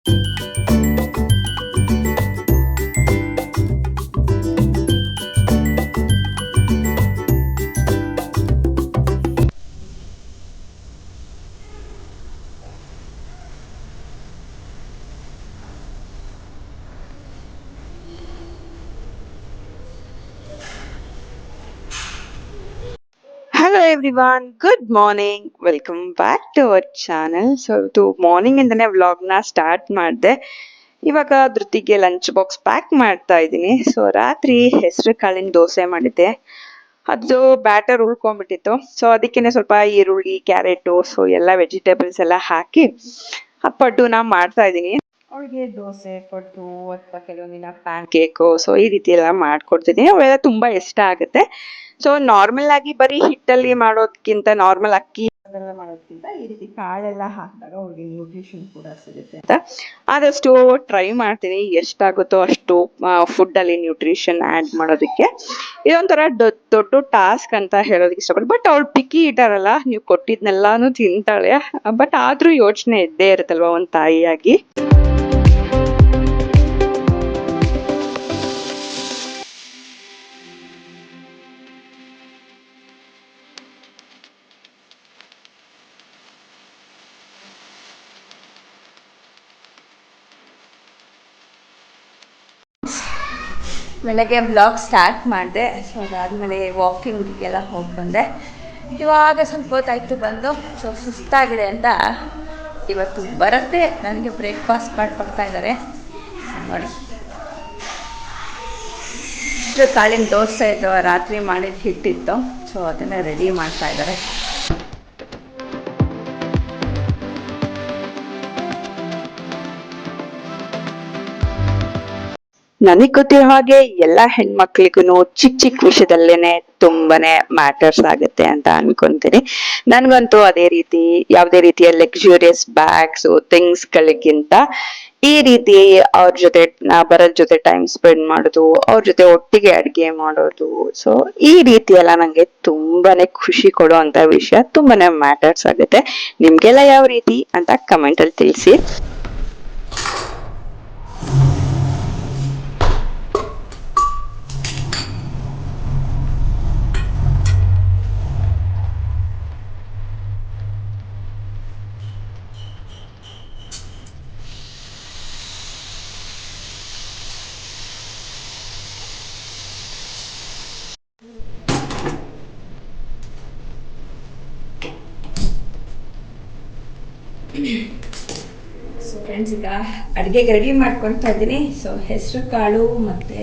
Hello everyone, good morning. Welcome back to our channel. So ಇದು morning ಇಂದನೇ ವ್ಲಾಗ್ನ start ಮಾಡಿದೆ. ಇವಾಗ ಧೃತಿಗೆ ಲಂಚ್ ಬಾಕ್ಸ್ ಪ್ಯಾಕ್ ಮಾಡ್ತಾ ಇದ್ದೀನಿ. ಸೊ ರಾತ್ರಿ ಹೆಸರು ಕಾಳಿನ ದೋಸೆ ಮಾಡಿದ್ದೆ. ಅದು ಬ್ಯಾಟರ್ ಉಳ್ಕೊಂಡ್ಬಿಟ್ಟಿತ್ತು. ಸೊ ಅದಕ್ಕೇನೆ ಸ್ವಲ್ಪ ಈರುಳ್ಳಿ, ಕ್ಯಾರೆಟು, ಸೊ ಎಲ್ಲ ವೆಜಿಟೇಬಲ್ಸ್ ಎಲ್ಲ ಹಾಕಿ ಪಡ್ಡುನ ಮಾಡ್ತಾ ಇದ್ದೀನಿ. ಅವಳಿಗೆ ದೋಸೆ, ಪಡ್ಡು ಅಥವಾ ಕೆಲವೊಂದಿನ ಪ್ಯಾನ್ ಕೇಕು, ಸೊ ಈ ರೀತಿ ಎಲ್ಲ ಮಾಡ್ಕೊಡ್ತಿದ್ದೀನಿ. ಅವಳೆಲ್ಲ ತುಂಬಾ ಇಷ್ಟ ಆಗುತ್ತೆ. ಸೊ ನಾರ್ಮಲ್ ಆಗಿ ಬರೀ ಹಿಟ್ಟಲ್ಲಿ ಮಾಡೋದಕ್ಕಿಂತ, ನಾರ್ಮಲ್ ಅಕ್ಕಿ ಅದೆಲ್ಲ ಮಾಡೋದಕ್ಕಿಂತ ಈ ರೀತಿ ಕಾಳೆಲ್ಲ ಹಾಕಿದಾಗ ಅವ್ರಿಗೆ ನ್ಯೂಟ್ರಿಷನ್ ಕೂಡ ಸಿಗುತ್ತೆ ಅಂತ ಆದಷ್ಟು ಟ್ರೈ ಮಾಡ್ತೀನಿ. ಎಷ್ಟಾಗುತ್ತೋ ಅಷ್ಟು ಫುಡ್ ಅಲ್ಲಿ ನ್ಯೂಟ್ರಿಷನ್ ಆಡ್ ಮಾಡೋದಕ್ಕೆ. ಇದೊಂಥರ ದೊಡ್ಡ ಟಾಸ್ಕ್ ಅಂತ ಹೇಳೋದಕ್ಕೆ ಇಷ್ಟಪಟ್ಟು. ಬಟ್ ಅವಳು ಪಿಕ್ಕಿ ಇಟ್ಟಾರಲ್ಲ, ನೀವು ಕೊಟ್ಟಿದ್ನೆಲ್ಲಾನು ತಿಂತಾಳೆ. ಬಟ್ ಆದ್ರೂ ಯೋಚನೆ ಇದ್ದೇ ಇರುತ್ತಲ್ವಾ ಒಂದ್ ತಾಯಿಯಾಗಿ. ಬೆಳಗ್ಗೆ ಬ್ಲಾಗ್ ಸ್ಟಾರ್ಟ್ ಮಾಡಿದೆ. ಸೊ ಅದಾದಮೇಲೆ ವಾಕಿಂಗಿಗೆಲ್ಲ ಹೋಗಿ ಬಂದೆ. ಇವಾಗ ಸ್ವಲ್ಪ ಹೊತ್ತಾಯಿತು ಬಂದು. ಸೊ ಸುಸ್ತಾಗಿದೆ ಅಂತ ಇವತ್ತು ಬರುತ್ತೆ ನನಗೆ ಬ್ರೇಕ್ಫಾಸ್ಟ್ ಮಾಡಿಕೊಡ್ತಾ ಇದ್ದಾರೆ ನೋಡಿ. ಇದು ಕಾಳಿನ ದೋಸೆ ಇದು ರಾತ್ರಿ ಮಾಡಿದ ಹಿಟ್ಟಿತ್ತು. ಸೊ ಅದನ್ನೇ ರೆಡಿ ಮಾಡ್ತಾ ಇದ್ದಾರೆ. ನನಗ್ ಗೊತ್ತಿರೋ ಹಾಗೆ ಎಲ್ಲಾ ಹೆಣ್ಮಕ್ಳಿಗೂ ಚಿಕ್ಕ ವಿಷಯದಲ್ಲೇನೆ ತುಂಬಾನೇ ಮ್ಯಾಟರ್ಸ್ ಆಗುತ್ತೆ ಅಂತ ಅನ್ಕೊಂತೀನಿ. ನನ್ಗಂತೂ ಅದೇ ರೀತಿ ಯಾವುದೇ ರೀತಿಯ ಲಕ್ಸುರಿಯಸ್ ಬ್ಯಾಗ್ಸ್ ಥಿಂಗ್ಸ್ ಗಳಿಗಿಂತ ಈ ರೀತಿ ಅವ್ರ ಜೊತೆ ಬರೋದ್ ಜೊತೆ ಟೈಮ್ ಸ್ಪೆಂಡ್ ಮಾಡೋದು, ಅವ್ರ ಜೊತೆ ಒಟ್ಟಿಗೆ ಅಡ್ಗೆ ಮಾಡೋದು, ಸೊ ಈ ರೀತಿ ಎಲ್ಲ ನಂಗೆ ತುಂಬಾನೇ ಖುಷಿ ಕೊಡೋ ಅಂತ ವಿಷಯ, ತುಂಬಾನೇ ಮ್ಯಾಟರ್ಸ್ ಆಗುತ್ತೆ. ನಿಮ್ಗೆಲ್ಲ ಯಾವ ರೀತಿ ಅಂತ ಕಮೆಂಟ್ ಅಲ್ಲಿ ತಿಳಿಸಿ. ಸೊ ಫ್ರೆಂಡ್ಸ್, ಈಗ ಅಡುಗೆಗೆ ರೆಡಿ ಮಾಡ್ಕೊತಾ ಇದ್ದೀನಿ. ಸೊ ಹೆಸರು ಕಾಳು ಮತ್ತು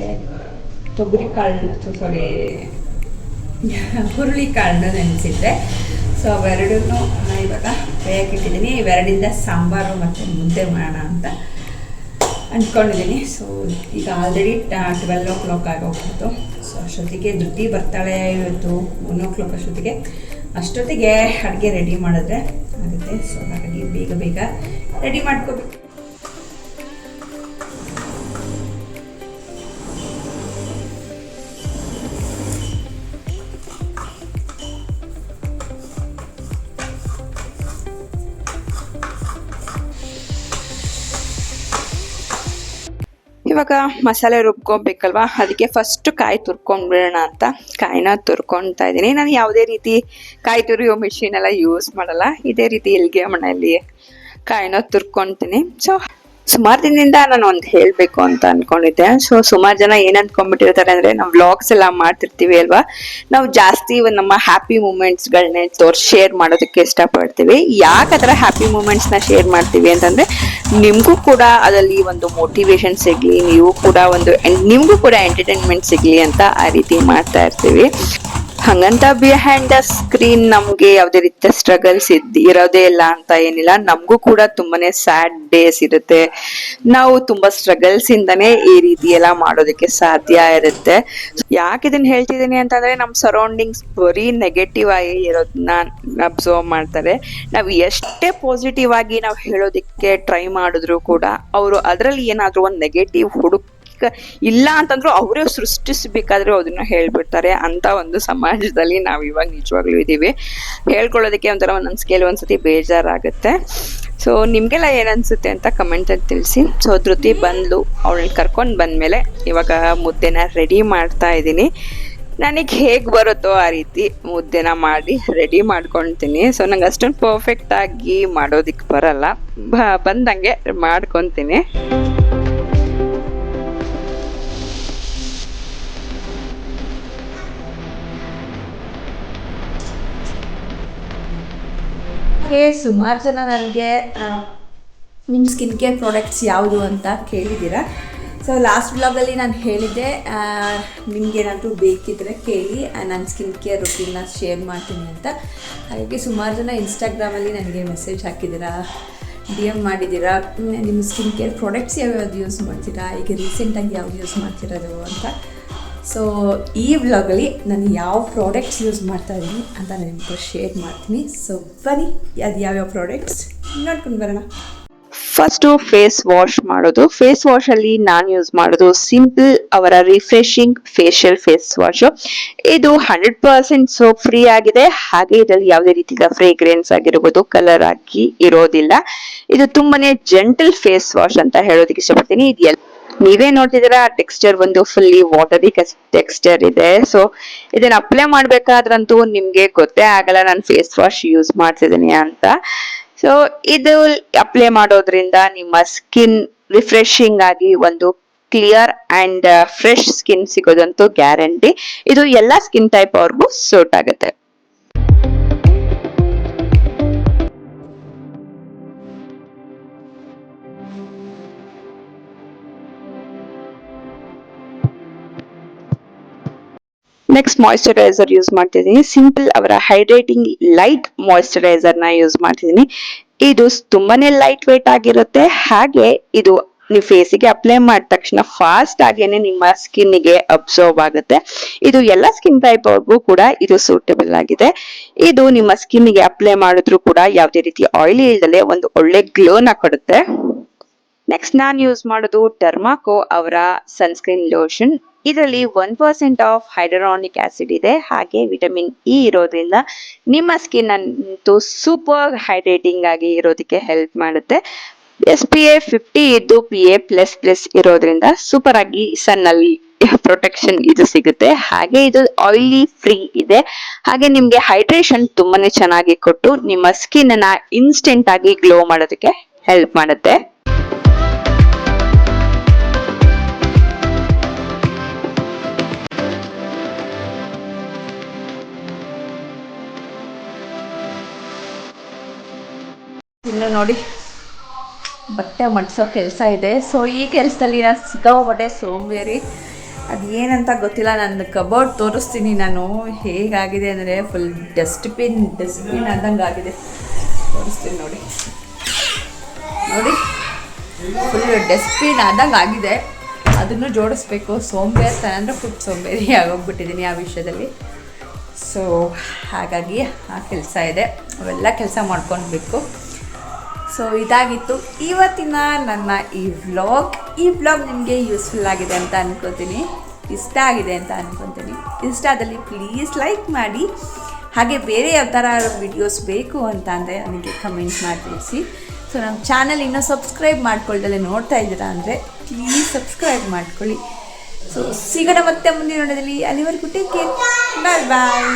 ತೊಗರಿ ಕಾಳು, ಸಾರಿ ಹುರುಳಿ ಕಾಳನ್ನ ನೆನೆಸಿದ್ದೆ. ಸೊ ಅವೆರಡನ್ನೂ ಇವಾಗ ಬೇಯಕ್ಕೆ ಇಟ್ಟಿದ್ದೀನಿ. ಇವೆರಡಿಂದ ಸಾಂಬಾರು ಮತ್ತು ಮುದ್ದೆ ಮಾಡೋಣ ಅಂತ ಅಂದ್ಕೊಂಡಿದ್ದೀನಿ. ಸೊ ಈಗ ಆಲ್ರೆಡಿ 12 ಆಗೋಗ್ಬಿಟ್ಟು. ಸೊ ಅಷ್ಟೊತ್ತಿಗೆ ಧೃತಿ ಬರ್ತಾಳೆ ಇವತ್ತು 1 ಅಷ್ಟೊತ್ತಿಗೆ. ಅಷ್ಟೊತ್ತಿಗೆ ಅಡುಗೆ ರೆಡಿ ಮಾಡಿದ್ರೆ ಆಗುತ್ತೆ. ಸೊ ಹಾಗಾಗಿ ಬೇಗ ರೆಡಿ ಮಾಡ್ಕೋಬೇಕು. ಇವಾಗ ಮಸಾಲೆ ರುಬ್ಕೋಬೇಕಲ್ವಾ, ಅದಕ್ಕೆ ಫಸ್ಟ್ ಕಾಯಿ ತುರ್ಕೊಂಡ್ಬಿಡೋಣ ಅಂತ ಕಾಯಿನ ತುರ್ಕೊಳ್ತಾ ಇದ್ದೀನಿ. ನಾನು ಯಾವುದೇ ರೀತಿ ಕಾಯಿ ತುರಿಯೋ ಮಿಷಿನ್ ಎಲ್ಲ ಯೂಸ್ ಮಾಡಲ್ಲ. ಇದೇ ರೀತಿ ಎಲ್ಗೆ ಮನೆಯಲ್ಲಿ ಕಾಯಿನ ತುರ್ಕೊಳ್ತೀನಿ. ಸೊ ಸುಮಾರು ದಿನದಿಂದ ನಾನು ಒಂದು ಹೇಳಬೇಕು ಅಂತ ಅನ್ಕೊಂಡಿದ್ದೆ. ಸೊ ಸುಮಾರು ಜನ ಏನ್ ಅನ್ಕೊಂಡ್ಬಿಟ್ಟಿರ್ತಾರೆ ಅಂದ್ರೆ, ನಾವು ವ್ಲಾಗ್ಸ್ ಎಲ್ಲ ಮಾಡ್ತಿರ್ತೀವಿ ಅಲ್ವಾ, ನಾವು ಜಾಸ್ತಿ ನಮ್ಮ ಹ್ಯಾಪಿ ಮೂಮೆಂಟ್ಸ್ಗಳನ್ನೇ ಶೇರ್ ಮಾಡೋದಕ್ಕೆ ಇಷ್ಟಪಡ್ತೀವಿ. ಯಾಕೆ ಆ ಥರ ಹ್ಯಾಪಿ ಮೂಮೆಂಟ್ಸ್ನ ಶೇರ್ ಮಾಡ್ತೀವಿ ಅಂತಂದ್ರೆ, ನಿಮಗೂ ಕೂಡ ಅದರಲ್ಲಿ ಒಂದು ಮೋಟಿವೇಶನ್ ಸಿಗ್ಲಿ, ನಿಮಗೂ ಕೂಡ ಎಂಟರ್ಟೈನ್ಮೆಂಟ್ ಸಿಗ್ಲಿ ಅಂತ ಆ ರೀತಿ ಮಾಡ್ತಾ ಇರ್ತೀವಿ. ಹಂಗಂತ ಬಿಹೈಂಡ್ ದ ಸ್ಕ್ರೀನ್ ನಮ್ಗೆ ಯಾವ್ದೇ ರೀತಿಯ ಸ್ಟ್ರಗಲ್ಸ್ ಇರೋದೇ ಇಲ್ಲ ಅಂತ ಏನಿಲ್ಲ. ನಮಗೂ ಕೂಡ ತುಂಬಾನೇ ಸ್ಯಾಡ್ ಡೇಸ್ ಇರುತ್ತೆ. ನಾವು ತುಂಬಾ ಸ್ಟ್ರಗಲ್ಸ್ ಇಂದಾನೇ ಈ ರೀತಿ ಎಲ್ಲ ಮಾಡೋದಕ್ಕೆ ಸಾಧ್ಯ ಇರುತ್ತೆ. ಯಾಕೆ ಇದನ್ನ ಹೇಳ್ತಿದ್ದೀನಿ ಅಂತಂದ್ರೆ, ನಮ್ ಸರೌಂಡಿಂಗ್ಸ್ ಬರೀ ನೆಗೆಟಿವ್ ಆಗಿ ಇರೋದನ್ನ ಅಬ್ಸರ್ವ್ ಮಾಡ್ತಾರೆ. ನಾವು ಎಷ್ಟೇ ಪಾಸಿಟಿವ್ ಆಗಿ ನಾವು ಹೇಳೋದಕ್ಕೆ ಟ್ರೈ ಮಾಡಿದ್ರು ಕೂಡ ಅವರು ಅದರಲ್ಲಿ ಏನಾದ್ರೂ ಒಂದು ನೆಗೆಟಿವ್ ಇಲ್ಲ ಅಂತಂದ್ರು ಅವರೇ ಸೃಷ್ಟಿಸಬೇಕಾದ್ರೆ ಅದನ್ನ ಹೇಳ್ಬಿಡ್ತಾರೆ. ಅಂತ ಒಂದು ಸಮಾಜದಲ್ಲಿ ನಾವು ಇವಾಗ ನಿಜವಾಗ್ಲೂ ಇದೀವಿ. ಹೇಳ್ಕೊಳ್ಳೋದಕ್ಕೆ ಒಂಥರ ಒಂದೊಂದ್ ಕೆಲವೊಂದ್ಸತಿ ಬೇಜಾರಾಗುತ್ತೆ. ಸೊ ನಿಮಗೆಲ್ಲ ಏನು ಅನಿಸುತ್ತೆ ಅಂತ ಕಮೆಂಟಲ್ಲಿ ತಿಳಿಸಿ. ಸೊ ಧೃತಿ ಬಂದಳು, ಅವಳನ್ನ ಕರ್ಕೊಂಡು ಬಂದಮೇಲೆ ಇವಾಗ ಮುದ್ದೆನ ರೆಡಿ ಮಾಡ್ತಾ ಇದ್ದೀನಿ. ನನಗೆ ಹೇಗೆ ಬರುತ್ತೋ ಆ ರೀತಿ ಮುದ್ದೆನ ಮಾಡಿ ರೆಡಿ ಮಾಡ್ಕೊತೀನಿ. ಸೊ ನಂಗೆ ಅಷ್ಟೊಂದು ಪರ್ಫೆಕ್ಟಾಗಿ ಮಾಡೋದಕ್ಕೆ ಬರಲ್ಲ, ಬಂದಂಗೆ ಮಾಡ್ಕೊತೀನಿ. ಸುಮಾರು ಜನ ನನಗೆ ನಿಮ್ಮ ಸ್ಕಿನ್ ಕೇರ್ ಪ್ರಾಡಕ್ಟ್ಸ್ ಯಾವುದು ಅಂತ ಕೇಳಿದ್ದೀರಾ. ಸೊ ಲಾಸ್ಟ್ ವ್ಲಾಗಲ್ಲಿ ನಾನು ಹೇಳಿದ್ದೆ, ನಿಮಗೇನಾದರೂ ಬೇಕಿದ್ದರೆ ಕೇಳಿ, ನಾನು ಸ್ಕಿನ್ ಕೇರ್ ರುಟೀನ್ನ ಶೇರ್ ಮಾಡ್ತೀನಿ ಅಂತ. ಹಾಗಾಗಿ ಸುಮಾರು ಜನ ಇನ್ಸ್ಟಾಗ್ರಾಮಲ್ಲಿ ನನಗೆ ಮೆಸೇಜ್ ಹಾಕಿದ್ದೀರಾ, DM ಮಾಡಿದ್ದೀರಾ, ನಿಮ್ಮ ಸ್ಕಿನ್ ಕೇರ್ ಪ್ರಾಡಕ್ಟ್ಸ್ ಯಾವ್ಯಾವ್ದು ಯೂಸ್ ಮಾಡ್ತೀರಾ, ಈಗ ರೀಸೆಂಟಾಗಿ ಯಾವ್ದು ಯೂಸ್ ಮಾಡ್ತಿರೋದು ಅಂತ. ಸೊ ಈ ವ್ಲಾಗಲ್ಲಿ ನಾನು ಯಾವ ಪ್ರಾಡಕ್ಟ್ಸ್ ಯೂಸ್ ಮಾಡ್ತಾ ಇದ್ದೀನಿ ಅಂತ ನಾನು ನಿಮ್ಗೆ ಶೇರ್ ಮಾಡ್ತೀನಿ. ಸೊ ಬನ್ನಿ, ಅದು ಯಾವ್ಯಾವ ಪ್ರಾಡಕ್ಟ್ಸ್ ನೋಡ್ಕೊಂಡು ಬರೋಣ. ಫಸ್ಟು ಫೇಸ್ ವಾಶ್ ಮಾಡೋದು. ಫೇಸ್ ವಾಶಲ್ಲಿ ನಾನು ಯೂಸ್ ಮಾಡೋದು ಸಿಂಪಲ್ ಅವರ ರಿಫ್ರೆಶಿಂಗ್ ಫೇಶಿಯಲ್ ಫೇಸ್ ವಾಶು. ಇದು 100% ಸೋಪ್ ಫ್ರೀ ಆಗಿದೆ. ಹಾಗೆ ಇದರಲ್ಲಿ ಯಾವುದೇ ರೀತಿಯ ಫ್ರೇಗ್ರೆನ್ಸ್ ಆಗಿರ್ಬೋದು, ಕಲರ್ ಆಗಿ ಇರೋದಿಲ್ಲ. ಇದು ತುಂಬಾನೇ ಜೆಂಟಲ್ ಫೇಸ್ ವಾಶ್ ಅಂತ ಹೇಳೋದಕ್ಕೆ ಇಷ್ಟಪಡ್ತೀನಿ. ಇದು ನೀವೇ ನೋಡ್ತಿದ್ದೀರಾ, ಟೆಕ್ಸ್ಚರ್ ಒಂದು ಫುಲ್ಲಿ ವಾಟರಿ ಟೆಕ್ಸ್ಚರ್ ಇದೆ. ಸೊ ಇದನ್ನ ಅಪ್ಲೈ ಮಾಡ್ಬೇಕಾದ್ರಂತೂ ನಿಮ್ಗೆ ಗೊತ್ತೇ ಆಗಲ್ಲ ನಾನು ಫೇಸ್ ವಾಶ್ ಯೂಸ್ ಮಾಡ್ತಿದ್ದೀನಿ ಅಂತ. ಸೊ ಇದು ಅಪ್ಲೈ ಮಾಡೋದ್ರಿಂದ ನಿಮ್ಮ ಸ್ಕಿನ್ ರಿಫ್ರೆಶಿಂಗ್ ಆಗಿ ಒಂದು ಕ್ಲಿಯರ್ ಅಂಡ್ ಫ್ರೆಶ್ ಸ್ಕಿನ್ ಸಿಗೋದಂತೂ ಗ್ಯಾರಂಟಿ. ಇದು ಎಲ್ಲಾ ಸ್ಕಿನ್ ಟೈಪ್ ಅವ್ರಿಗೂ ಸೂಟ್ ಆಗುತ್ತೆ. ನೆಕ್ಸ್ಟ್ ಮಾಯಿಶ್ಚರೈಸರ್ ಯೂಸ್ ಮಾಡ್ತಿದ್ದೀನಿ. ಸಿಂಪಲ್ ಅವರ ಹೈಡ್ರೇಟಿಂಗ್ ಲೈಟ್ ಮಾಯಿಶ್ಚರೈಸರ್ ನ ಯೂಸ್ ಮಾಡ್ತಿದ್ದೀನಿ. ಇದು ತುಂಬಾನೇ ಲೈಟ್ ವೇಟ್ ಆಗಿರುತ್ತೆ. ಹಾಗೆ ಇದು ನೀವು ಫೇಸಿಗೆ ಅಪ್ಲೈ ಮಾಡಿದ ತಕ್ಷಣ ಫಾಸ್ಟ್ ಆಗೇನೆ ನಿಮ್ಮ ಸ್ಕಿನ್ಗೆ ಅಬ್ಸರ್ವ್ ಆಗುತ್ತೆ. ಇದು ಎಲ್ಲ ಸ್ಕಿನ್ ಟೈಪ್ ಅವ್ರಿಗೂ ಕೂಡ ಇದು ಸೂಟಬಲ್ ಆಗಿದೆ. ಇದು ನಿಮ್ಮ ಸ್ಕಿನ್ಗೆ ಅಪ್ಲೈ ಮಾಡಿದ್ರು ಕೂಡ ಯಾವುದೇ ರೀತಿ ಆಯಿಲಿ ಇಲ್ಲದೆ ಒಂದು ಒಳ್ಳೆ ಗ್ಲೋನ ಕೊಡುತ್ತೆ. ನೆಕ್ಸ್ಟ್ ನಾನು ಯೂಸ್ ಮಾಡೋದು ಡರ್ಮಾಕೋ ಅವರ ಸನ್ಸ್ಕ್ರೀನ್ ಲೋಷನ್. ಇದರಲ್ಲಿ 1% ಆಫ್ ಹೈಡ್ರಾನಿಕ್ ಆಸಿಡ್ ಇದೆ. ಹಾಗೆ ವಿಟಮಿನ್ ಇ ಇರೋದ್ರಿಂದ ನಿಮ್ಮ ಸ್ಕಿನ್ ಅಂತೂ ಸೂಪರ್ ಹೈಡ್ರೇಟಿಂಗ್ ಆಗಿ ಇರೋದಕ್ಕೆ ಹೆಲ್ಪ್ ಮಾಡುತ್ತೆ. SPF 50 ಇದ್ದು PA++ ಇರೋದ್ರಿಂದ ಸೂಪರ್ ಆಗಿ ಸನ್ನಲ್ಲಿ ಪ್ರೊಟೆಕ್ಷನ್ ಇದು ಸಿಗುತ್ತೆ. ಹಾಗೆ ಇದು ಆಯಿಲಿ ಫ್ರೀ ಇದೆ. ಹಾಗೆ ನಿಮ್ಗೆ ಹೈಡ್ರೇಷನ್ ತುಂಬಾನೇ ಚೆನ್ನಾಗಿ ಕೊಟ್ಟು ನಿಮ್ಮ ಸ್ಕಿನ್ ಅನ್ನ ಇನ್ಸ್ಟೆಂಟ್ ಆಗಿ ಗ್ಲೋ ಮಾಡೋದಕ್ಕೆ ಹೆಲ್ಪ್ ಮಾಡುತ್ತೆ. ಇನ್ನು ನೋಡಿ, ಬಟ್ಟೆ ಮಡ್ಸೋ ಕೆಲಸ ಇದೆ. ಸೊ ಈ ಕೆಲಸದಲ್ಲಿ ನಾನು ಸಿಕ್ಕಾಪಟ್ಟೆ ಸೋಂಬೇರಿ. ಅದು ಏನಂತ ಗೊತ್ತಿಲ್ಲ. ನನ್ನ ಕಬೋರ್ಡ್ ತೋರಿಸ್ತೀನಿ ನಾನು ಹೇಗಾಗಿದೆ ಅಂದರೆ ಫುಲ್ ಡಸ್ಟ್ಬಿನ್ ಆದಂಗೆ ಆಗಿದೆ. ತೋರಿಸ್ತೀನಿ ನೋಡಿ ಫುಲ್ ಡಸ್ಟ್ಬಿನ್ ಆದಂಗೆ ಆಗಿದೆ. ಅದನ್ನು ಜೋಡಿಸ್ಬೇಕು. ಸೋಂಬೇರಿತನ ಅಂದರೆ ಫುಲ್ ಸೋಂಬೇರಿ ಆಗೋಗ್ಬಿಟ್ಟಿದ್ದೀನಿ ಆ ವಿಷಯದಲ್ಲಿ. ಸೊ ಹಾಗಾಗಿ ಆ ಕೆಲಸ ಇದೆ, ಅವೆಲ್ಲ ಕೆಲಸ ಮಾಡ್ಕೊಳ್ಬೇಕು. ಸೊ ಇದಾಗಿತ್ತು ಇವತ್ತಿನ ನನ್ನ ಈ ವ್ಲಾಗ್ ನಿಮಗೆ ಯೂಸ್ಫುಲ್ ಆಗಿದೆ ಅಂತ ಅನ್ಕೋತೀನಿ, ಇಷ್ಟ ಆಗಿದೆ ಅಂತ ಅನ್ಕೊತೀನಿ. ಇಷ್ಟ ಆದಲ್ಲಿ ಪ್ಲೀಸ್ ಲೈಕ್ ಮಾಡಿ. ಹಾಗೆ ಬೇರೆ ಯಾವ ಥರ ವಿಡಿಯೋಸ್ ಬೇಕು ಅಂತ ಅಂದರೆ ನನಗೆ ಕಮೆಂಟ್ ಮಾಡಿ ತಿಳಿಸಿ. ಸೊ ನಮ್ಮ ಚಾನಲ್ ಇನ್ನೂ ಸಬ್ಸ್ಕ್ರೈಬ್ ಮಾಡ್ಕೊಳ್ದಲ್ಲೇ ನೋಡ್ತಾ ಇದ್ದೀರಾ ಅಂದರೆ ಪ್ಲೀಸ್ ಸಬ್ಸ್ಕ್ರೈಬ್ ಮಾಡ್ಕೊಳ್ಳಿ. ಸೊ ಸಿಗೋಣ ಮತ್ತೆ ಮುಂದಿನ ನೋಡೋದಲ್ಲಿ. ಅಲ್ಲಿವರೆಗೂ ಟೇಕ್ ಕೇರ್, ಬಾಯ್.